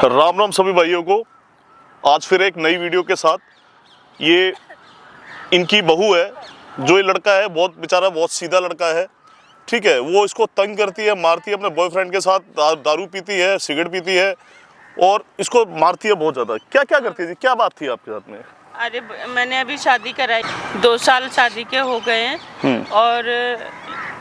राम राम सभी भाइयों को। आज फिर एक नई वीडियो के साथ। ये इनकी बहू है, जो ये लड़का है बहुत बेचारा बहुत सीधा लड़का है, ठीक है। वो इसको तंग करती है, मारती है, अपने बॉयफ्रेंड के साथ दारू पीती है, सिगरेट पीती है और इसको मारती है बहुत ज़्यादा। क्या क्या करती थी, क्या बात थी आपके साथ में? अरे मैंने अभी शादी कराई, 2 साल शादी के हो गए हैं और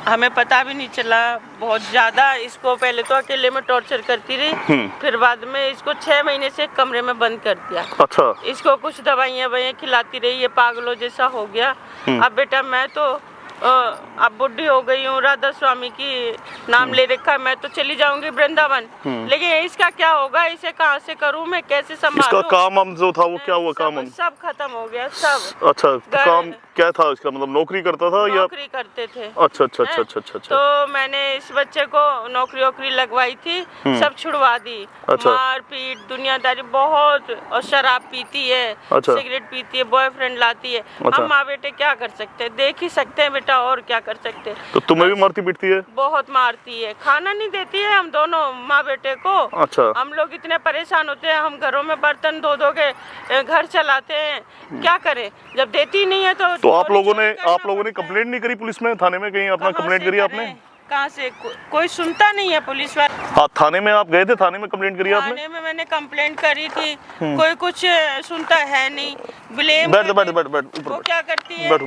हमें पता भी नहीं चला। बहुत ज़्यादा इसको पहले तो अकेले में टॉर्चर करती रही, फिर बाद में इसको 6 महीने से कमरे में बंद कर दिया। अच्छा। इसको कुछ दवाइयाँ खिलाती रही, ये पागलों जैसा हो गया। अब बेटा मैं तो अब बुढ़ी हो गई हूँ, राधा स्वामी की नाम ले रखा है, मैं तो चली जाऊंगी वृंदावन। लेकिन इसका क्या होगा, इसे कहाँ से करूँ मैं, कैसे संभालूं? इसका काम जो था वो क्या हुआ? काम सब खत्म हो गया सब। अच्छा, तो काम क्या था इसका? मतलब नौकरी करता था या नौकरी करते थे? अच्छा अच्छा अच्छा अच्छा अच्छा। तो मैंने इस बच्चे को नौकरी वोकरी लगवाई थी, सब छुड़वा दी। अच्छा। मार पीट दुनियादारी बहुत, और शराब पीती है, अच्छा। सिगरेट पीती है, बॉयफ्रेंड लाती है। अच्छा। हम माँ बेटे क्या कर सकते हैं, देख ही सकते हैं बेटा, और क्या कर सकते हैं। तो तुम्हें भी मारती पीटती है? बहुत मारती है, खाना नहीं देती है हम दोनों माँ बेटे को। अच्छा। हम लोग इतने परेशान होते हैं, हम घरों में बर्तन धो धो के घर चलाते हैं, क्या करें जब देती नहीं है तो आप लोगों ने कंप्लेंट नहीं करी पुलिस में, थाने में कहीं अपना कंप्लेंट करी आपने? कहाँ से कोई सुनता नहीं है पुलिस वाले। हाँ, थाने में आप गए थे, थाने में कंप्लेंट करी आपने? थाने में मैंने कंप्लेंट करी थी, कोई कुछ सुनता है नहीं। ब्लेम बैठ बैठ वो क्या करती है,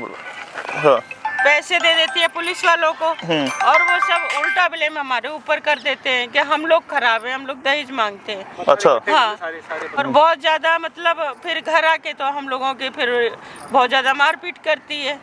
हाँ, पैसे दे देती है पुलिस वालों को और वो सब उल्टा ब्लेम हमारे ऊपर कर देते हैं कि हम लोग खराब हैं, हम लोग दहेज मांगते हैं। अच्छा। हाँ, और बहुत ज्यादा मतलब फिर घर आके तो हम लोगों की फिर बहुत ज्यादा मारपीट करती है।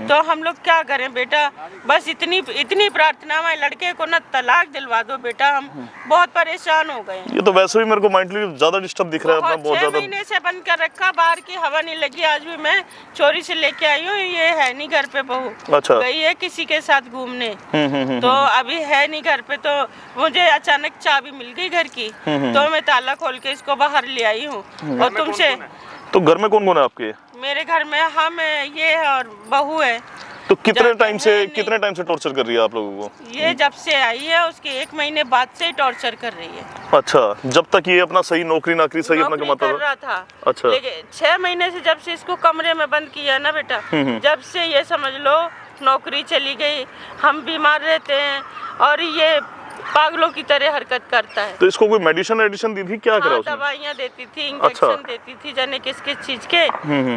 तो हम लोग क्या करें बेटा, बस इतनी प्रार्थना है, लड़के को ना तलाक दिलवा दो बेटा, हम बहुत परेशान हो गए। ये तो वैसे भी मेरे को मेंटली ज्यादा डिस्टर्ब दिख रहा है अपना, बहुत 6 ज्यादा। महीने से बंद कर रखा, बाहर की हवा नहीं लगी। आज भी मैं चोरी से लेके आई हूँ, ये है नहीं घर पे, बहू अच्छा। गई है किसी के साथ घूमने। तो अभी है नहीं घर पे, तो मुझे अचानक चाबी मिल गई घर की, तो मैं ताला खोल के इसको बाहर ले आई हूँ। और तुमसे तो घर में कौन कौन है आपके? मेरे घर में हम ये है और बहू है। तो कितने टाइम से टॉर्चर कर रही है आप लोगों को? ये जब से आई है उसके 1 महीने बाद से ही टॉर्चर कर रही है। अच्छा, जब तक ये अपना सही नौकरी सही अपना कमाता कर रहा था। अच्छा। लेकिन 6 महीने से जब से इसको कमरे में बंद किया ना बेटा, जब से ये समझ लो नौकरी चली गई, हम बीमार रहते हैं और ये पागलों की तरह हरकत करता है। तो इसको कोई मेडिसिन दी थी, क्या करा उसने? दवाइयाँ देती थी, इंजेक्शन देती थी, जाने किस किस चीज के,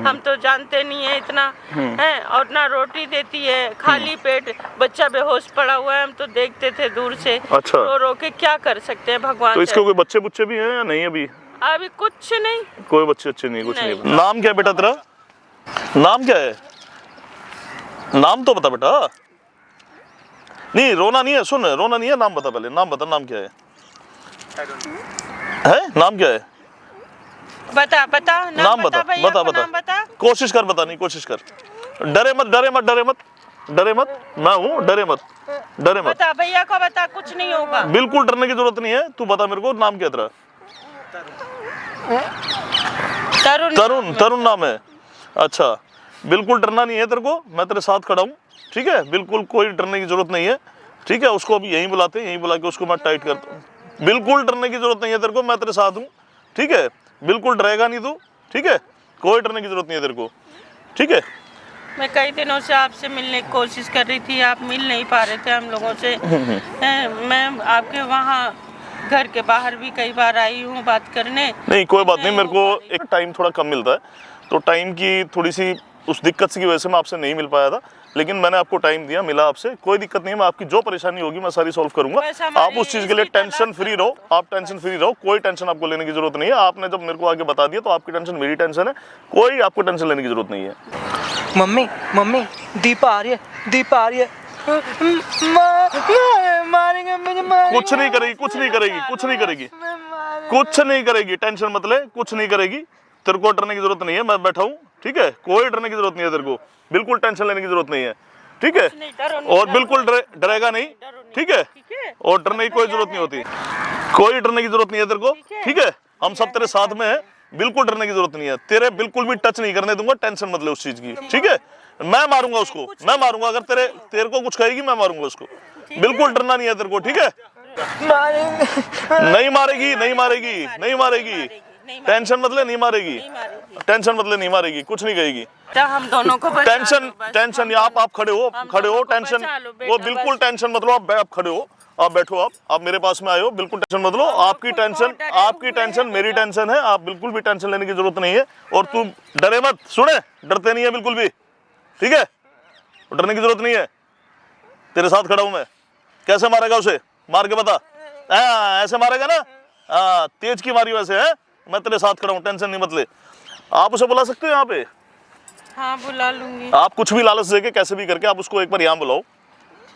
हम तो जानते नहीं है इतना है। और ना रोटी देती है, खाली पेट बच्चा बेहोश पड़ा हुआ है, हम तो देखते थे दूर से। अच्छा। रो के क्या कर सकते हैं भगवान। तो इसके कोई बच्चे बुच्चे भी हैं या नहीं? अभी कुछ नहीं, कोई बच्चे अच्छे नहीं, कुछ नहीं। नाम क्या है बेटा तेरा? नाम क्या है? नाम तो बता बेटा। नहीं, रोना नहीं है, सुन, रोना नहीं है, नाम बता पहले, नाम बता, नाम क्या है? नाम क्या है? बता नाम बता, बता। कोशिश कर बताने की कोशिश कर। डरे मत, मैं हूँ, डरे मत। बता भैया को, बता, कुछ नहीं होगा। बिल्कुल डरने की जरूरत नहीं है, तू बता मेरे को, नाम क्या तेरा? तरुण नाम है। अच्छा, बिल्कुल डरना नहीं है तेरे को, मैं तेरे साथ खड़ा हूँ, ठीक है? बिल्कुल कोई डरने की जरूरत नहीं है, ठीक है? उसको अभी यहीं बुलाते हैं, यहीं बुला के उसको मैं टाइट करता हूँ। बिल्कुल डरने की जरूरत नहीं है तेरे को, मैं तेरे साथ हूँ, ठीक है? बिल्कुल डरेगा नहीं तू, ठीक है? कोई डरने की जरूरत नहीं है तेरे को, ठीक है? मैं कई दिनों से आपसे मिलने की कोशिश कर रही थी, आप मिल नहीं पा रहे थे हम लोगों से। मैं आपके वहाँ घर के बाहर भी कई बार आई हूँ बात करने। नहीं, कोई बात नहीं, मेरे को एक टाइम थोड़ा कम मिलता है, तो टाइम की थोड़ी सी उस दिक्कत की वजह से मैं आपसे नहीं मिल पाया था, लेकिन मैंने आपको टाइम दिया, मिला आपसे, कोई दिक्कत नहीं है। मैं आपकी जो परेशानी होगी मैं सारी सॉल्व करूंगा। आप उस चीज के लिए टेंशन फ्री रहो, आप टेंशन फ्री रहो, कोई टेंशन आपको लेने की जरूरत नहीं है। आपने जब मेरे को आगे बता दिया तो आपकी टेंशन मेरी टेंशन है, कोई आपको टेंशन लेने की जरूरत नहीं है। मम्मी दीपा आ रही है। मारेंगे मुझे, कुछ नहीं करेगी, टेंशन मत ले, कुछ नहीं करेगी। तेरे को डरने की जरूरत नहीं है, मैं बैठा हूँ, ठीक है? कोई डरने की जरूरत नहीं है तेरे को, बिल्कुल टेंशन लेने की जरूरत नहीं है, ठीक है? और बिल्कुल डरेगा नहीं, ठीक है? और डरने की कोई जरूरत नहीं होती, कोई डरने की जरूरत नहीं है तेरे को, ठीक है? हम सब तेरे साथ में हैं, बिल्कुल डरने की जरूरत नहीं है। तेरे बिल्कुल भी टच नहीं करने दूंगा, टेंशन मत ले उस चीज की, ठीक है? मैं मारूंगा उसको, मैं मारूंगा, अगर तेरे को कुछ कहेगी मैं मारूंगा उसको, बिल्कुल डरना नहीं है तेरे को, ठीक है? मारेंगे। नहीं मारेगी, नहीं मारेगी, नहीं मारेगी, टेंशन मत ले, नहीं मारेगी, टेंशन मत ले, नहीं मारेगी, कुछ नहीं कहेगी। तो हम दोनों को बचा टेंशन लो बस, टेंशन हम आप खड़े हो, खड़े हो, दोनों को टेंशन बचा लो बेटा, वो बिल्कुल बस। टेंशन मत लो, आप खड़े हो, आप बैठो, आप मेरे पास में आए हो, बिल्कुल टेंशन मत लो। आपकी खुद बहुत डरे आपकी हुए टेंशन हैं मेरी टेंशन है, आप बिल्कुल भी टेंशन लेने की जरूरत नहीं है। और तू डरे मत, सुने, डरते नहीं है बिल्कुल भी, ठीक है, डरने की जरूरत नहीं है, तेरे साथ खड़ा हूं मैं। कैसे मारेगा उसे, मार के बता। ऐसे मारेगा ना, तेज की मारी वैसे है, मैं तेरे साथ खड़ा हूं, टेंशन नहीं मत ले। आप उसे बुला सकते हो यहाँ पे, हाँ बुला लूंगी। आप कुछ भी लालच देके कैसे भी करके आप उसको एक बार यहाँ बुलाओ,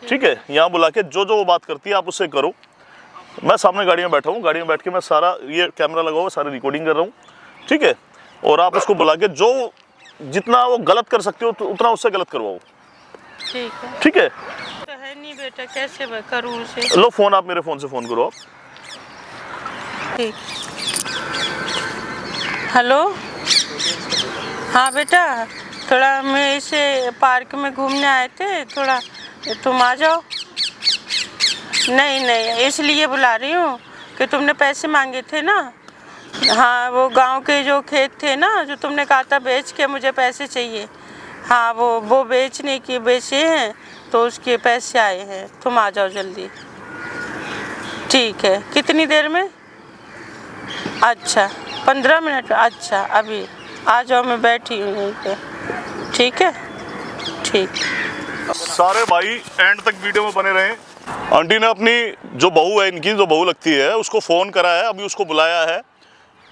ठीक है, यहाँ बुला के जो वो बात करती है आप उससे करो। मैं सामने गाड़ी में बैठा हूँ, गाड़ी में बैठ के मैं सारा ये कैमरा लगा हुआ सारी रिकॉर्डिंग कर रहा हूँ, ठीक है, और आप उसको बुला के जो जितना वो गलत कर सकते हो तो उतना उससे गलत करवाओ, ठीक है। ठीक है। तो है नहीं बेटा, कैसे मैं करूँ उसे? लो फोन, आप मेरे फोन से फोन करो आप। ठीक। हेलो, हाँ बेटा, थोड़ा मैं इसे पार्क में घूमने आए थे, थोड़ा तुम आ जाओ। नहीं नहीं, इसलिए बुला रही हूँ कि तुमने पैसे मांगे थे ना, हाँ वो गांव के जो खेत थे ना, जो तुमने कहा था बेच के मुझे पैसे चाहिए, हाँ वो बेचने के बेचे हैं, तो उसके पैसे आए हैं, तुम आ जाओ जल्दी। ठीक है, कितनी देर में? अच्छा 15 मिनट, अच्छा अभी आ जाओ, मैं बैठी हूँ यहीं पे, ठीक है, ठीक। सारे भाई एंड तक वीडियो में बने रहे। आंटी ने अपनी जो बहू है, इनकी जो बहू लगती है, उसको फ़ोन करा है, अभी उसको बुलाया है,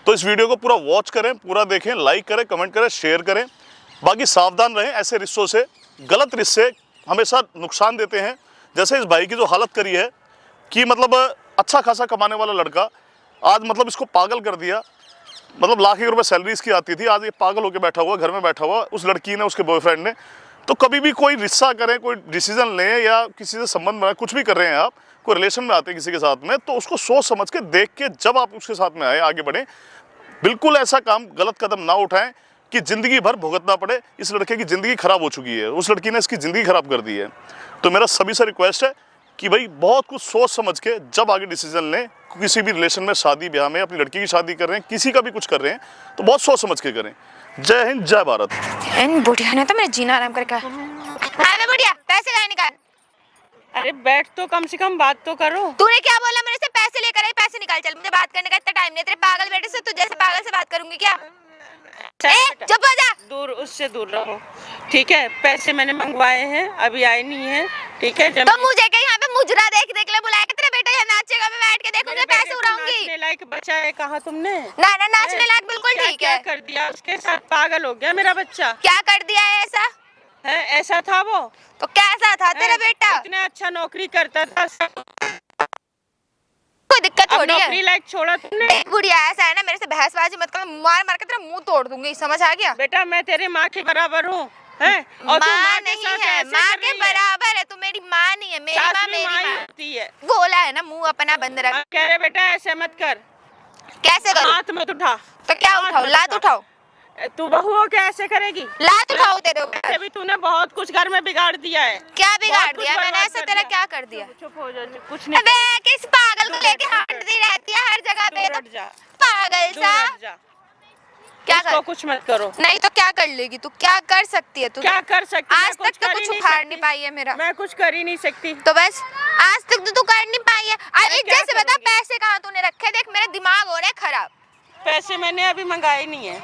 तो इस वीडियो को पूरा वॉच करें, पूरा देखें, लाइक करें, कमेंट करें, शेयर करें। बाकी सावधान रहें ऐसे रिश्तों से, गलत रिश्ते हमेशा नुकसान देते हैं। जैसे इस भाई की जो हालत करी है कि मतलब अच्छा खासा कमाने वाला लड़का आज मतलब इसको पागल कर दिया, मतलब लाख एक रुपए सैलरी इसकी आती थी, आज ये पागल होकर बैठा हुआ, घर में बैठा हुआ, उस लड़की ने, उसके बॉयफ्रेंड ने। तो कभी भी कोई रिश्ता करें, कोई डिसीजन लें या किसी से संबंध बनाए, कुछ भी कर रहे हैं आप, कोई रिलेशन में आते हैं किसी के साथ में, तो उसको सोच समझ के देख के जब आप उसके साथ में आए, आगे बढ़ें। बिल्कुल ऐसा काम, गलत कदम ना उठाएं कि ज़िंदगी भर भुगतना पड़े। इस लड़के की ज़िंदगी खराब हो चुकी है, उस लड़की ने इसकी ज़िंदगी खराब कर दी है। तो मेरा सभी से रिक्वेस्ट है कि भाई बहुत कुछ सोच समझ के जब आगे डिसीजन लें, किसी भी रिलेशन में, शादी ब्याह में, अपनी लड़की की शादी कर रहे हैं, किसी का भी कुछ कर रहे हैं, तो बहुत सोच समझ के करें। जय हिंद, जय भारत। इन बुढ़िया ने तो मेरा जीना आराम करके अरे बुढ़िया पैसे लाए निकाल। अरे बैठ तो कम से कम बात तो करो। तूने क्या बोला? मेरे से पैसे लेकर आई, पैसे निकाल। चल, मुझे बात करने का इतना टाइम नहीं। तेरे पागल बेटे से तू जैसे पागल से बात करूंगी क्या? चुप हो जा। दूर, उससे दूर रहो, ठीक है। पैसे मैंने मंगवाए हैं, अभी आए नहीं है, ठीक है। तो मुझे क्या यहाँ पे मुजरा देख देख ले बुलाया? तेरा बेटा यहाँ नाचेगा, मैं बैठ के देखूंगी, पैसे उड़ाऊंगी। नाचने लायक बच्चा है, कहा तुमने? ना ना, नाचने लायक बिल्कुल ठीक है। क्या कर दिया उसके साथ? पागल हो गया मेरा बच्चा। क्या कर दिया है ऐसा? है ऐसा था वो? तो कैसा था तेरा बेटा? इतना अच्छा नौकरी करता था, कोई दिक्कत थोड़ी है। नौकरी लायक छोड़ा तुमने। बुढ़िया ऐसा है ना, मेरे से बहसबाजी मत कर, मार मार के तेरा मुंह तोड़ दूंगी, समझ आ गया? बेटा मैं तेरे माँ के बराबर हूँ, और तू माँ के नहीं साथ है, ऐसे माँ कर के रही है। बराबर है। तू मेरी माँ नहीं है, मेरी माँ मेरी माँ होती है। बोला है ना, मुंह अपना बंद रख। कह रहे बेटा ऐसे मत कर। कैसे करूं? हाथ मत उठा। तो क्या उठाओ? लात उठाओ। तू बहू हो क्या ऐसे करेगी? लात उठाओ तेरे ऊपर। अभी तूने बहुत कुछ घर में बिगाड़ दिया है। क्या बिगाड़ बहुत कुछ दिया मैंने? बर्बाद ऐसा कर तेरा दिया। क्या कर दिया? चुप हो जा, कुछ नहीं। अबे किस पागल को लेके हटती रहती है हर जगह पे? दूर हट जा, पागल दूर सा। हट जा। क्या उसको कर? कुछ मत करो। नहीं तो क्या कर लेगी तू? क्या कर सकती है तू? क्या कर सकती? आज तक तो कुछ उखाड़ नहीं पाई है मेरा। मैं कुछ कर ही नहीं सकती। तो बस आज तक तो तू कर नहीं पाई है। आज क्या जैसे बता, करूंगी? पैसे कहाँ तूने रखे? देख मेरा दिमाग हो रहा है खराब। पैसे मैंने अभी मंगाए नहीं है।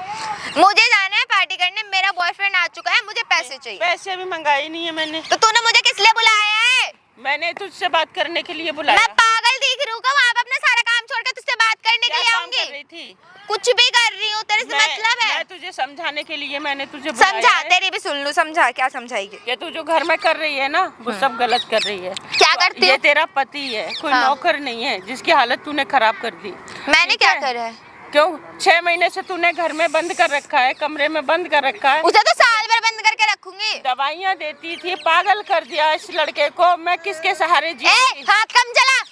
मुझे जाना है पार्टी करने, मेरा बॉयफ्रेंड आ चुका है, मुझे पैसे चाहिए। पैसे अभी मंगाए नहीं है मैंने। तो तूने मुझे किस लिए बुलाया है? मैंने तुझसे बात करने के लिए बुलाया। मैं पागल दिख रही हूँ क्या? वहाँ पे अपना सारा काम छोड़ के तुझसे बात करने के लिए क्या काम आऊंगी? कर रही थी? कुछ भी कर रही हूँ, तेरे से मतलब है? मैं तुझे समझाने के लिए मैंने तुझे बुलाया समझा, है। तेरी भी सुन लूं। समझा? क्या समझाएगी? ये तू जो घर में कर रही है ना, वो सब गलत कर रही है। क्या करती ये हूँ? तेरा पति है, कोई हाँ। नौकर नहीं है जिसकी हालत तूने खराब कर दी। मैंने ठीक क्या है? करा है? क्यों 6 महीने से तूने घर में बंद कर रखा है, कमरे में बंद कर रखा है। उसे तो साल भर बंद करके रखूंगी। दवाइयाँ देती थी, पागल कर दिया इस लड़के को। मैं किसके सहारे ए, जी? हाथ कम चला।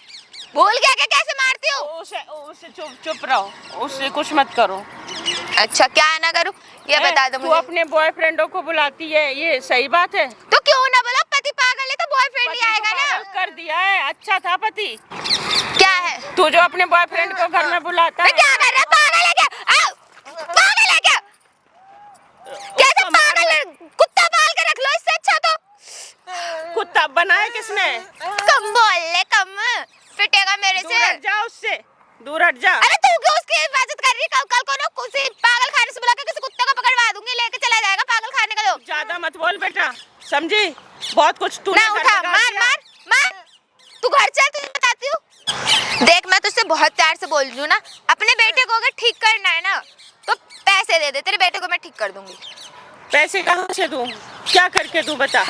भूल गया कि कैसे मारती हूँ? उसे चुप रहो, उससे कुछ मत करो। अच्छा क्या ना करूँ ये बता दो तू मुझे। अपने बॉयफ्रेंडों को बुलाती है, ये सही बात है? तो क्यों ना बोला? पति पागल है तो बॉयफ्रेंड ही आएगा ना। पागल कर दिया है, अच्छा था पति। क्या है तू जो अपने बॉयफ्रेंड को घर में बुलाता मैं क्या कर रहा, पागल है क्या? आओ, पागल है क्या? कैसे पागल है? कुत्ता पाल के रख लो इससे अच्छा तो। कुत्ता बनाया किसने? कम बोल ले, कम पिटेगा मेरे दूर से। हट जा उससे, दूर हट जा। अरे तू क्यों उसकी हिफाजत कर रही है? कल को ना किसी पागल खाने से बुला के किसी कुत्ते को पकड़वा दूंगी, लेके चला जाएगा पागल खाने का लोग। ज्यादा मत बोल बेटा, समझी? बहुत कुछ तू ना उठा, मार मार मार। तू घर चल, तुझे बताती हूँ। देख मैं तुझसे बहुत प्यार से बोल रही हूँ ना, अपने बेटे को अगर ठीक करना है ना तो पैसे दे दे, तेरे बेटे को मैं ठीक कर दूंगी। पैसे कहाँ से दूँ? क्या करके दूँ बता?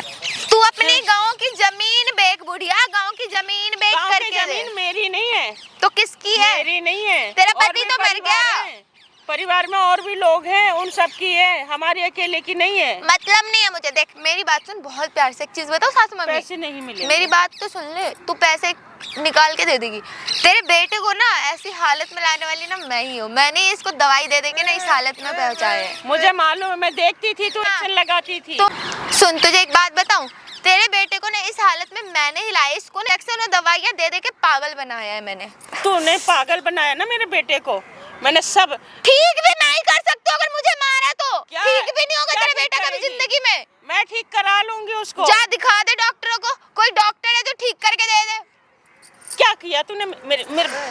तू अपनी गांव की जमीन बेच बुढ़िया, गांव की जमीन बेच गाँव की करके दे। जमीन मेरी नहीं है। तो किसकी है? मेरी नहीं है। तेरा और पति भी तो मर परिवार गया। है। परिवार में और भी लोग हैं, उन सब की है, हमारी अकेले की नहीं है। मतलब नहीं है मुझे। देख मेरी बात सुन बहुत प्यार से, एक चीज बताओ सासू मम्मी, पैसे नहीं मिले। मेरी बात तो सुन ले। तू पैसे निकाल के दे देगी। तेरे बेटे को ना ऐसी हालत में लाने वाली ना मैं ही हूँ। मैंने इसको दवाई दे देके ना इस हालत में पहुंचाया है। मुझे मालूम है, मैं देखती थी तू हाँ। एक्शन लगाती थी। तो सुन, तुझे एक बात बताऊं, तेरे बेटे को ना इस हालत में मैंने ही लाया, इसको ना एक्शन और दवाइयां दे दे के पागल बनाया है मैंने। तूने पागल बनाया ना मेरे बेटे को। मैंने सब ठीक भी नहीं कर सकते हो, अगर मुझे मारा तो क्या? ठीक भी नहीं होगा क्या तेरा ठीक बेटा कभी करेगी? जिंदगी में। मैं ठीक करा लूंगी उसको। जा दिखा दे डॉक्टरों को, कोई डॉक्टर है जो ठीक करके दे दे। क्या किया तूने मेरे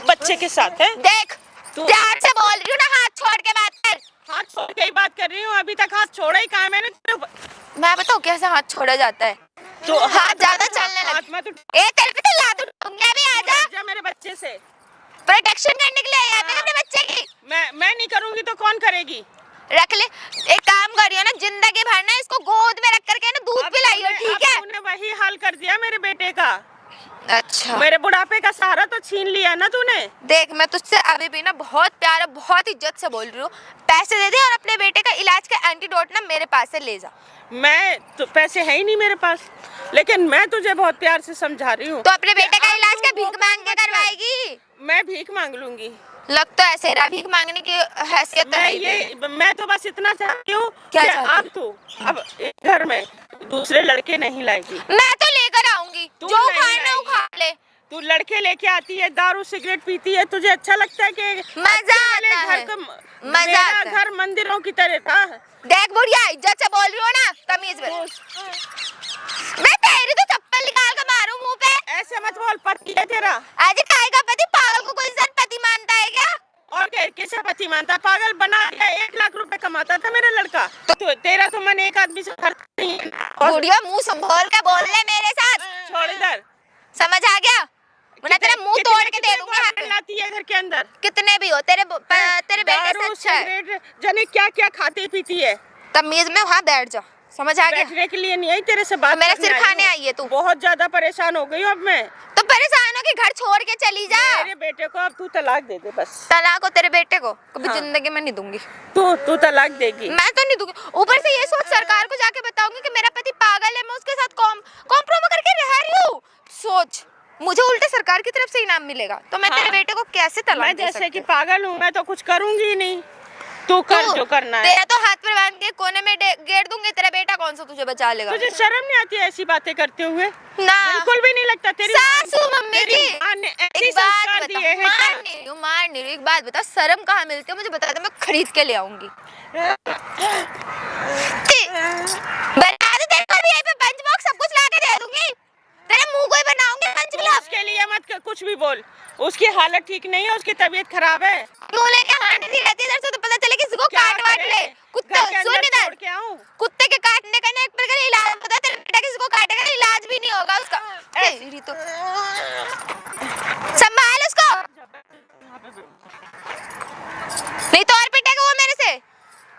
बच्चे के साथ है? देख तू- प्यार से बोल रही हूँ ना, हाथ छोड़ के बात कर। हाथ छोड़ के ही बात कर रही हूँ, अभी तक हाथ छोड़ा ही कहाँ है मैंने? मैं बताऊँ कैसे हाथ छोड़ा जाता है? तो हाथ ज्यादा चलने लगे। हाथ में तो ए तेरे पे तो लात उठाऊंगी अभी, आजा। जा मेरे बच्चे से। प्रोटेक्शन करने के लिए आया था अपने बच्चे की। मैं नहीं करूंगी तो कौन करेगी? रख ले, एक काम करियो ना, जिंदगी भर ना इसको गोद में रख करके ना दूध पिलाइयो, ठीक है? तूने वही हाल कर दिया मेरे बेटे का। अच्छा मेरे बुढ़ापे का सहारा तो छीन लिया ना तूने। देख मैं तुझसे अभी भी ना बहुत प्यार और बहुत इज्जत से बोल रही हूँ, पैसे दे दे और अपने बेटे का इलाज का एंटीडोट ना मेरे पास से ले जा। मैं तो पैसे है ही नहीं मेरे पास, लेकिन मैं तुझे बहुत प्यार से समझा रही हूँ। तो अपने बेटे का इलाज का भीख मांग के करवाएगी? मैं भीख मांग लूंगी। लग तो ऐसे रहा भीख मांगने की हैसियत तो है ही नहीं। मैं तो बस इतना चाहती हूँ क्या कि चाहती? अब तू अब एक घर में दूसरे लड़के नहीं लाएगी। मैं तो लेकर आऊंगी, तू जो नहीं खाना वो लाएगी। खा ले। तू लड़के लेके आती है, दारू सिगरेट पीती है, तुझे अच्छा लगता है कि मजा वाले आता घर है, को मजा मेरा आता है। घर मंदिरों की तरह था। देख बुढ़िया इज्जत से बोल रही हो ना, तमीज में। मैं तेरी तो चप्पल निकाल कर मारूं मुंह पे। ऐसे मत बोल, पति है तेरा। आज खाएगा पति? पागल को कोई इंसान पति मानता है क्या? और कैसे पति मानता? पागल बना दिया। 1 लाख रुपए कमाता था मेरा लड़का। तो तेरा तो मन एक आदमी से भरता नहीं है। और बुढ़िया मुंह संभाल के बोल ले मेरे साथ, छोड़ इधर। समझ आ गया? वरना तेरा मुंह तोड़ के दे दूंगी हाथ कितने में। लाती है घर के अंदर? कितने भी हो, तेरे बेटे से दारू अच्छा है। सिगरेट जाने क्या क्या खाती पीती है। तमीज में वहाँ बैठ जा, समझ आ गया? बैठने के लिए नहीं आई, तेरे से बात मेरा करने सिर आई खाने हूँ। आई है तू। बहुत ज्यादा परेशान हो गई हूँ अब मैं। तो परेशान हो के घर छोड़ के चली जा। मेरे बेटे को अब तू तलाक दे दे बस। तलाक हो तेरे बेटे को कभी हाँ। जिंदगी में नहीं दूंगी। तू तलाक देगी? मैं तो नहीं दूंगी। ऊपर से ये सोच सरकार को जाके बताऊंगी कि मेरा पति पागल है, मैं उसके साथ कॉम्प्रोमा करके रह रही हूँ। सोच, मुझे उल्टे सरकार की तरफ से इनाम मिलेगा, तो मैं तेरे हाँ। बेटे को कैसे तलाक मैं दे जैसे सकती कि हूँ? पागल हूँ, मैं तो कुछ करूंगी ही नहीं। तू कर जो करना है। तेरा तो हाथ पे बांध के कोने में गेर दूंगी, तेरा बेटा कौन सा तुझे बचा लेगा? तुझे शर्म नहीं आती है ऐसी बातें करते हुए? ना बिल्कुल भी नहीं लगता। तेरी सासू मम्मी तेरी की माँ ने ऐसे एक बात संस्कार बता, दिए हैं मार क्या? नहीं रही हूँ, मार नहीं रही हूँ। एक बात बता, शर्म कहाँ मिलती है मुझे बता दे, मैं खरीद के ले आऊंगी। बता दे, तेरे को भी यहीं पे पंच बॉक्स सब कुछ ला के दे दूंगी। तेरे मुंह को ही बनाऊंगी पंच ग्लास। उसके लिए मत कुछ भी बोल। उसकी हालत ठीक नहीं है, उसकी तबीयत खराब है। मुंह लेके हांडी सी रहती है, इधर से तो पता चले किसी को क्या काट वाट करे? ले। कुत्ता घर के सुन अंदर इधर, छोड़ के आऊं? कुत्ते के काटने का ना एक प्रकार का इलाज होता है, तेरा बेटा किसी को काटेगा ना इलाज भी नहीं होगा उसका। तेरी तो संभाल उसको, नहीं तो और पिटेगा वो मेरे से।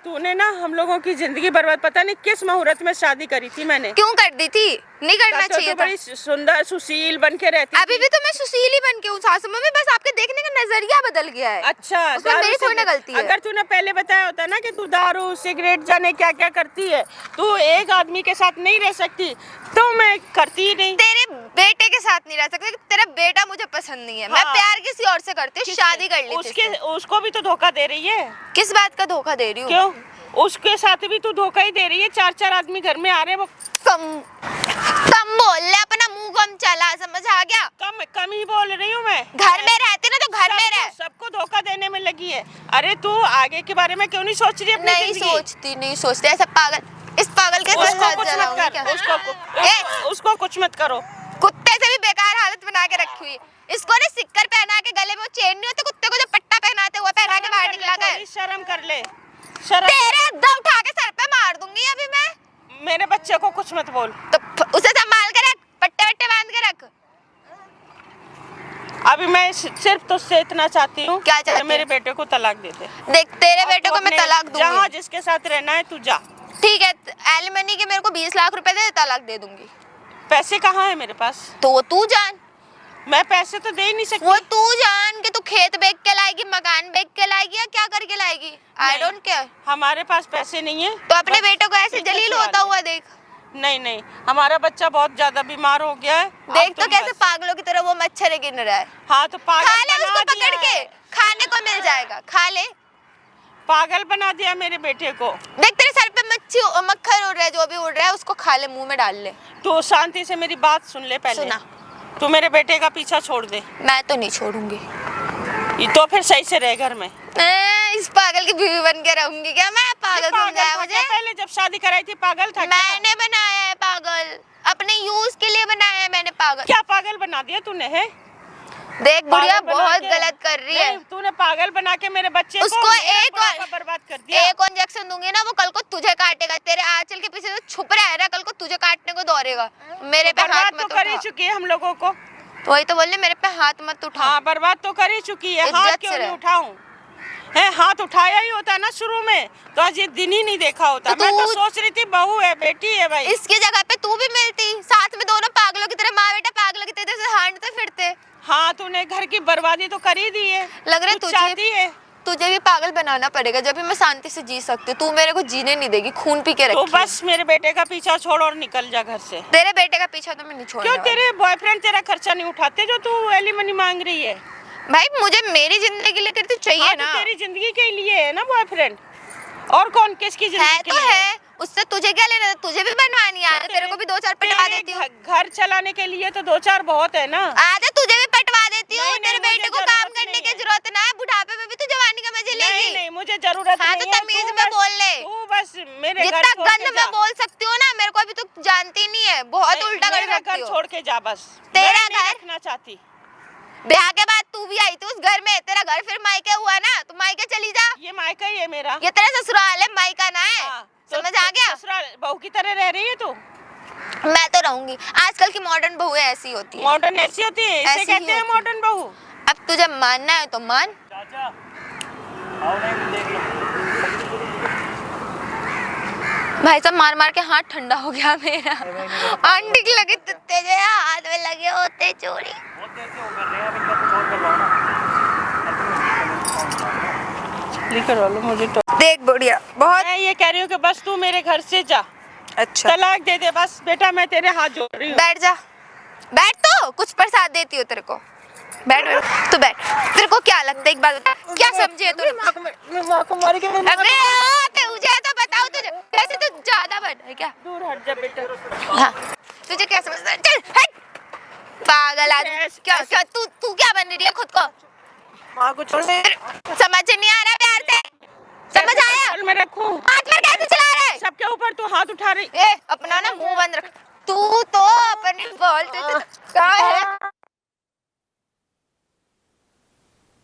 तूने ना हम लोगों की जिंदगी बर्बाद, पता नहीं किस मुहूर्त में शादी करी थी मैंने। क्यों कर दी थी? नहीं करना तो चाहिए था। बड़ी सुंदर सुशील बन के रहती अभी भी तो मैं सुशील ही बन के हूँ सासू मम्मी, बस आपके देखने का नजरिया बदल गया है। अच्छा, उसमें दारू मेरी थोड़ी ना सिगरेट- गलती है। अगर तूने पहले बताया होता ना कि तू दारू सिगरेट जाने क्या क्या करती है, तू एक आदमी के साथ नहीं रह सकती, तो मैं करती ही नहीं। तेरे बेटे के साथ नहीं रह सकते, तेरा बेटा मुझे पसंद नहीं है। मैं हाँ। प्यार किसी और से करती हूँ, शादी कर ली उसके उसको भी तो धोखा दे रही है। किस बात का धोखा दे रही हूँ? क्यों? उसके साथ भी तू धोखा ही दे रही है। 4 आदमी घर में आ रहे हैं, वो कम कम बोल ले, अपना मुंह कम चला, समझ आ गया? कम ही बोल रही हूँ मैं। घर में रहती ना तो घर में रह। सबको धोखा देने में लगी है। अरे तू आगे के बारे में क्यों नहीं सोच रही अपनी नहीं जिंदगी? नहीं सोचती ऐसा पागल, इस पागल के साथ हाथ जलाऊंगी क्या? उसको कुछ मत करो। कुत्ते से भी बेकार हालत बना के रखी हुई। इसको ने सिक्कर पहना के गले में वो चेन नहीं होते कुत्ते को जो पट्टा पहनाते हुए पहना के बाहर निकला कर। शर्म कर ले, शर्म। तेरे दम उठा के सर पे मार दूंगी अभी मैं। मेरे बच्चे को कुछ मत बोल। तो उसे संभाल के रख, पट्टे वट्टे बांध के रख। अभी मैं सिर्फ तुझसे इतना चाहती हूँ, क्या चाहती है? मेरे बेटे को तलाक दे दे। देख तेरे बेटे को मैं तलाक दूंगी। जहाँ जिसके साथ रहना है तू जा। ठीक है, एलिमनी के मेरे को 20 लाख रुपए दे, तलाक दे दूंगी। पैसे कहाँ है मेरे पास? तो वो तू जान। मैं पैसे तो दे ही नहीं सकती। वो तू जान कि तू खेत बेच के लाएगी, मकान बेच के लाएगी या क्या करके लाएगी। I don't care. हमारे पास पैसे नहीं है तो अपने बेटे को ऐसे जलील होता हुआ देख। नहीं, हमारा बच्चा बहुत ज्यादा बीमार हो गया है। देख तो कैसे पागलों की तरह वो मच्छर गिन रहा है। हाँ तो खा पागल ले उसको बना पकड़ दिया के, है। खाने को मिल जाएगा, खा ले। पागल बना दिया मेरे बेटे को। देख तेरे सर पे मक्खर उड़ रहा है, जो भी उड़ रहा है उसको खा ले, मुंह में डाल ले। तू शांति से मेरी बात सुन ले पहले। सुना। तू मेरे बेटे का पीछा छोड़ दे। मैं तो नहीं छोड़ूंगी। तो फिर सही से रह घर में। इस पागल की बीवी बन के रहूंगी क्या मैं? पागल समझाया मुझे? पहले जब शादी कराई थी पागल था। मैंने बनाया है पागल, अपने यूज के लिए बनाया है मैंने पागल। क्या पागल बना दिया तूने? है देख बुढ़िया बहुत गलत कर रही है। तूने पागल बना के मेरे बच्चे उसको को एक बर्बाद कर दिया। एक इंजेक्शन दूंगी ना, वो कल को तुझे काटेगा। तेरे आंचल के पीछे तो छुप रहा है ना, कल को तुझे काटने को दौड़ेगा। मेरे पे हाथ मत तो कर ही चुकी है हम लोगों को। वही तो बोले, मेरे पे हाथ मत उठा। हाँ बर्बाद तो कर ही चुकी है। हाथ क्यों नहीं उठाऊं? है हाथ उठाया ही होता ना शुरू में, तो आज ये दिन ही नहीं देखा होता। मैं तो सोच रही थी बहू है, बेटी है भाई। इसकी जगह पे तू भी मिलती, साथ में दोनों पागलों की तरह, माँ बेटा पागलों की तरह से हांडते फिरते। हाँ तूने घर की बर्बादी तो कर ही दी है। लग रहा है तुझे भी पागल बनाना पड़ेगा, जब भी मैं शांति से जी सकती हूँ। तू मेरे को जीने नहीं देगी, खून पी के रखी। तो बस मेरे बेटे का पीछा छोड़ और निकल जा घर से। तेरे बेटे का पीछा तो मैं नहीं छोड़ने क्यों? वाली। तेरे बॉयफ्रेंड तेरा खर्चा नहीं उठाते जो तू एलिमनी मांग रही है? भाई मुझे मेरी जिंदगी के लिए तो चाहिए हाँ, ना। तो तेरी जिंदगी के लिए है ना बॉयफ्रेंड, और कौन किसकी जिंदगी है के तो लिए? है, उससे तुझे क्या लेना? तुझे भी बनवानी है, तेरे को भी 2-4 पटवा देती हूँ। घर चलाने के लिए तो 2-4 बहुत है ना। आधा तुझे भी पटवा देती हूँ। नहीं, तेरे मुझे बेटे को जरूरत काम करने नहीं की है। जरूरत ना है, बुढ़ापे में भी तू जवानी का मजे लेगी। नहीं मुझे जरूरत हाँ, नहीं तो है। तमीज तू में बस- बोल ले। तू बस मेरे घर जितना छोड़ के गंद जा। मैं बोल सकती हूँ ना, मेरे को अभी तू जानती नहीं है। बहुत नहीं, उल्टा कर मेरा सकती घर हो। छोड़ के जा बस। तेरा मैं नहीं घर? रखना चाहती। ब्याह के बाद तू भी आई थी उस घर में, तेरा घर फिर मायके हुआ ना, तू मायके चली जा। ये मायका ही है मेरा। ये तेरा ससुराल है, मायका ना है। हाँ, समझ आ गया? ससुराल बहू की तरह रह रही है तू। मैं तो रहूंगी। आजकल की मॉडर्न बहुएं ऐसी होती है। मॉडर्न ऐसी होती है, ऐसी इसे ही कहते हैं होती है। मॉडर्न बहू। अब तुझे मानना है तो मान। भाई साहब मार मार के हाथ ठंडा हो गया मेरा। आंटी की लगे तुत्ते जो हाथ में लगे होते चोरी। मुझे तो देख बुढ़िया बहुत। मैं ये कह रही हूँ कि बस तू मेरे घर से जा। अच्छा तलाक दे दे बस। बेटा मैं तेरे हाथ जोड़ रही हूँ। बैठ जा, बैठ, तो कुछ प्रसाद देती हो तेरे को। बैठ बैठ, तू बैठ। तेरे को क्या लगता है, एक बात बता, क्या समझी है तूने? अबे तुझे तो बताओ, तुझे वैसे तो ज्यादा बड़ा है क्या? दूर हट जा बेटा। हाँ, तुझे क्या समझता है? चल हट, पागल आदमी। क्या क्या तू क्या बन रही है खुद को? माँ को छोड़ दे। समझ नहीं आ रहा प्यार से? समझ आया? चल मैं रखूं। हाथ में कैसे चला रहा है? सबके ऊपर तू हाथ उठा रही। ए अपना ना मुंह बंद रख। तू तो अपनी बोलते क्या है?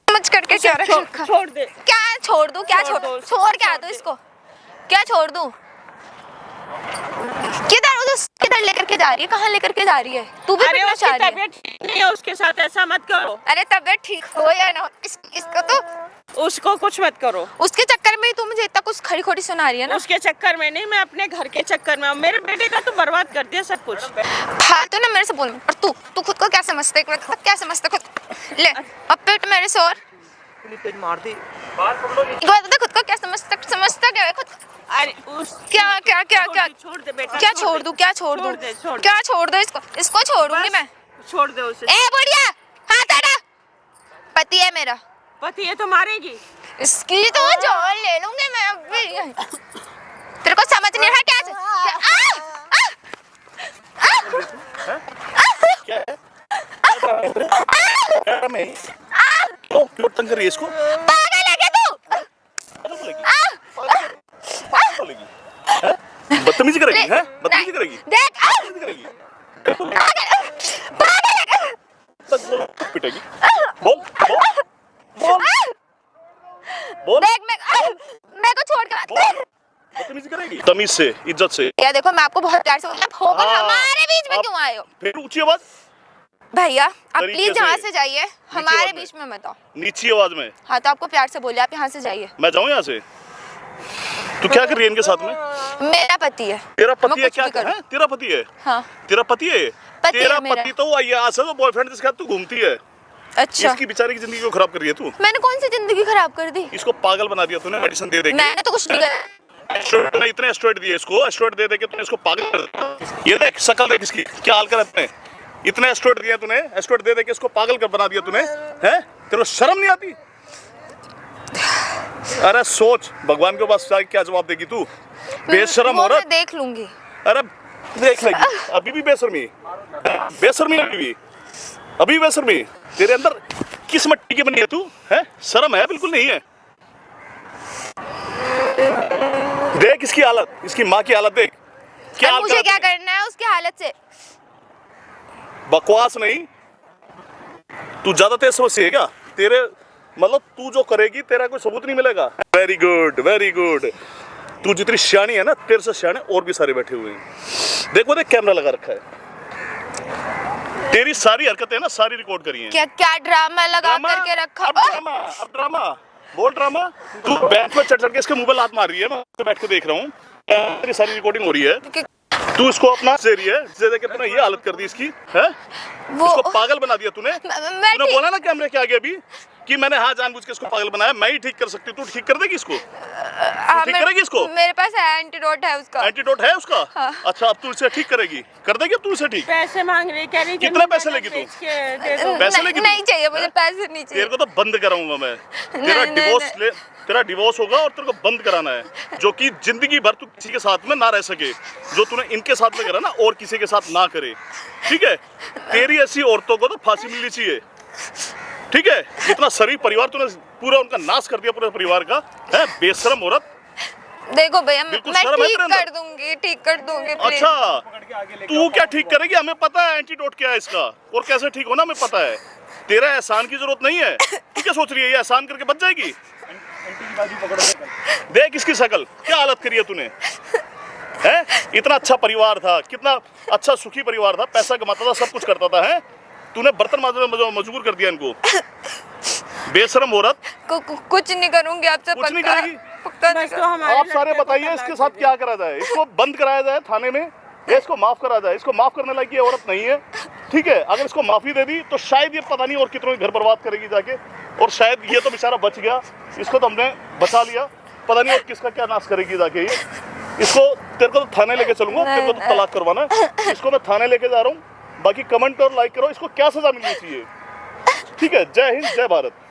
समझ करके क्या रखा? छोड़ दे। क्या छोड़ दूं? क्या छोड़ छोड़ दो, छोड़ क्या दूं इसको? क्या छोड़ दूं? किधर लेकर के जा रही है? कहाँ लेकर के जा रही है? तू भी अरे पिटना उसकी चाह रही है? तबीयत ठीक नहीं है, उसके साथ ऐसा मत करो। अरे तबीयत ठीक हो या ना हो, इसको तो उसको कुछ मत करो। उसके चक्कर में ही तू मुझे इतना कुछ खड़ी खोटी सुना रही है ना। उसके चक्कर में नहीं, मैं अपने घर के चक्कर में। मेरे बेटे का तो बर्बाद कर दिया सब कुछ। फालतू ना मेरे से बोल। और तू खुद को क्या समझता है? क्या समझता खुद? ले अब पिट मेरे से और मार दी। खुद को क्या समझता क्या है खुद? अरे क्या छोड़ दे बेटा। क्या छोड़ दूं? क्या छोड़ दूं? क्या छोड़ दो? इसको छोड़ूंगी मैं। छोड़ दे उसे। ए बुढ़िया हाथ हटा। पति है मेरा। पति है तो मारेगी। इसकी तो जान ले लूंगी मैं अभी। तेरे को समझ नहीं रहा क्या? क्यों तंग कर रही है इसको? पागल है क्या तू? बदतमीजी करेगी हैं? बदतमीजी करेगी? देख बदतमीजी करेगी? पिटेगी? बोल बोल बोल बोल। देख मैं को छोड़ के मत। बदतमीजी करेगी? तमीज से, इज्जत से। या देखो मैं आपको बहुत प्यार से बोला, होकर हमारे बीच में अब- क्यों आए हो? फिर ऊंची आवाज, भैया आप तरीके प्लीज से। यहाँ से जाइए, हमारे आवाज में। बीच में मत आओ। नीची आवाज में। हाँ तो आपको प्यार से बोलिए, आप यहाँ से जाइए। मैं जाऊं यहाँ से? तू क्या कर रही है इनके साथ में? मेरा पति है। तेरा मैं पति है? कुछ क्या भी करूं। है? तेरा पति है? हाँ तेरा पति है? पति है तेरा मेरा। पति तो वो अय्यास है, वो बॉयफ्रेंड जिसके साथ तू घूमती है। अच्छा इसकी बेचारी की जिंदगी को खराब कर रही है तू। मैंने कौन सी जिंदगी खराब कर दी? इसको पागल बना दिया तूने मेडिसिन दे दे के। मैंने तो कुछ नहीं करा। एस्ट्रॉइड तूने इतने एस्ट्रॉइड दिए इसको, एस्ट्रॉइड दे दे के तूने इसको पागल कर दिया। ये देख शक्ल देख इसकी, क्या हाल कर रखते हैं। इतने एस्ट्रॉइड दिए तूने, एस्ट्रॉइड दे दे के इसको पागल कर बना दिया तूने, हैं? तेरे को शर्म नहीं आती? अरे सोच भगवान के पास जाके क्या जवाब देगी तू? बेशर्म वो औरत। मैं देख लूंगी। अरे देख लेगी, अभी भी बेशर्मी, बेशर्मी अभी बेशर्मी। तेरे अंदर किस मट्टी की बनी है तू? है शर्म है? बिल्कुल नहीं है। देख इसकी हालत, इसकी माँ की हालत देख क्या अब हाल मुझे करा क्या तूने। करना है उसकी हालत से? बकवास नहीं, तू ज्यादा तेज समझती है क्या? तेरे मतलब तू जो करेगी तेरा कोई सबूत नहीं मिलेगा। Very good very good. तू जितनी सियानी है ना, तेरे से सियाने और भी सारे बैठे हुए हैं। देखो देख कैमरा लगा रखा है, तेरी सारी हरकतें ना सारी रिकॉर्ड करी हैं। क्या क्या ड्रामा लगा करके रखा? अब ड्रामा बोल ड्रामा। तू बेंच पे चढ़ के इसके मुंह पे लात मार रही है, मैं तो बैठ के देख रहा हूँ, तेरी सारी रिकॉर्डिंग हो रही है। तू इसको अपना दे रही है, दे के तूने ये हालत कर दी इसकी, है? इसको पागल बना दिया तूने। तूने बोला ना कैमरे के आगे अभी कि मैंने हाँ जानबूझ के इसको पागल बनाया, मैं ही ठीक कर सकती हूँ। तू ठीक कर देगी इसको? ठीक करेगी इसको? मेरे पास एंटीडोट है उसका। एंटीडोट है उसका? हाँ। अच्छा अब तू इसे ठीक करेगी? कर देगी अब तू इसे ठीक? पैसे मांग रही, कह रही कितने पैसे लेगी तू? बेच के दे दो। पैसे लेगी तू? नहीं चाहिए मुझे, पैसे नहीं चाहिए। तेरे को तो बंद कराऊंगा मैं। तेरा नहीं, डिवोर्स ले, तेरा डिवोर्स होगा और तेरे को बंद कराना है, जो कि जिंदगी भर तू किसी के साथ में ना रह सके, जो तूने इनके साथ में करा ना और किसी के साथ ना करे, ठीक है? तेरी ऐसी औरतों को तो फांसी मिलनी चाहिए, ठीक है? इतना शरीफ परिवार तूने पूरा उनका नाश कर दिया, पूरे परिवार का, है? बेशरम औरत। देखो भैया मैं बिल्कुल शर्म है ठीक तेरे अंदर? कर दूंगी, ठीक कर दूंगी please। अच्छा तू क्या ठीक करेगी? हमें पता है एंटीडोट क्या है इसका और कैसे ठीक होना, हमें पता है। तेरा एहसान की जरूरत नहीं है। तू क्या सोच रही है ये एहसान करके बच जाएगी? देख इसकी शक्ल, क्या हालत करी है तूने, है? इतना अच्छा परिवार था, कितना अच्छा सुखी परिवार था, पैसा कमाता था, सब कुछ करता था, है? तूने बर्तन मांजने में मजबूर कर दिया इनको। बेशरम औरत। कुछ नहीं करूंगी आपसे, कुछ नहीं पक्का करेगी? पक्का नहीं बस तो करूंगी। हमारे आप सारे लड़के को बताइए तलाक इसके दे साथ दो। क्या करा जाए? इसको बंद कराया जाए थाने में या इसको माफ करा जाए? इसको माफ करने लायक ये औरत नहीं है, ठीक है? अगर इसको माफी दे दी तो शायद ये पता नहीं और कितनों के घर बर्बाद करेगी जाके, और शायद ये तो बेचारा बच गया, इसको तो हमने बचा लिया, पता नहीं और किसका क्या नाश करेगी जाके ये। इसको तेरे को तो थाने लेके चलूंगा, तेरे को तो तलाक करवाना है, इसको मैं थाने लेके जा रहा हूँ। बाकी कमेंट और लाइक करो, इसको क्या सजा मिलनी चाहिए, ठीक है? जय हिंद जय भारत।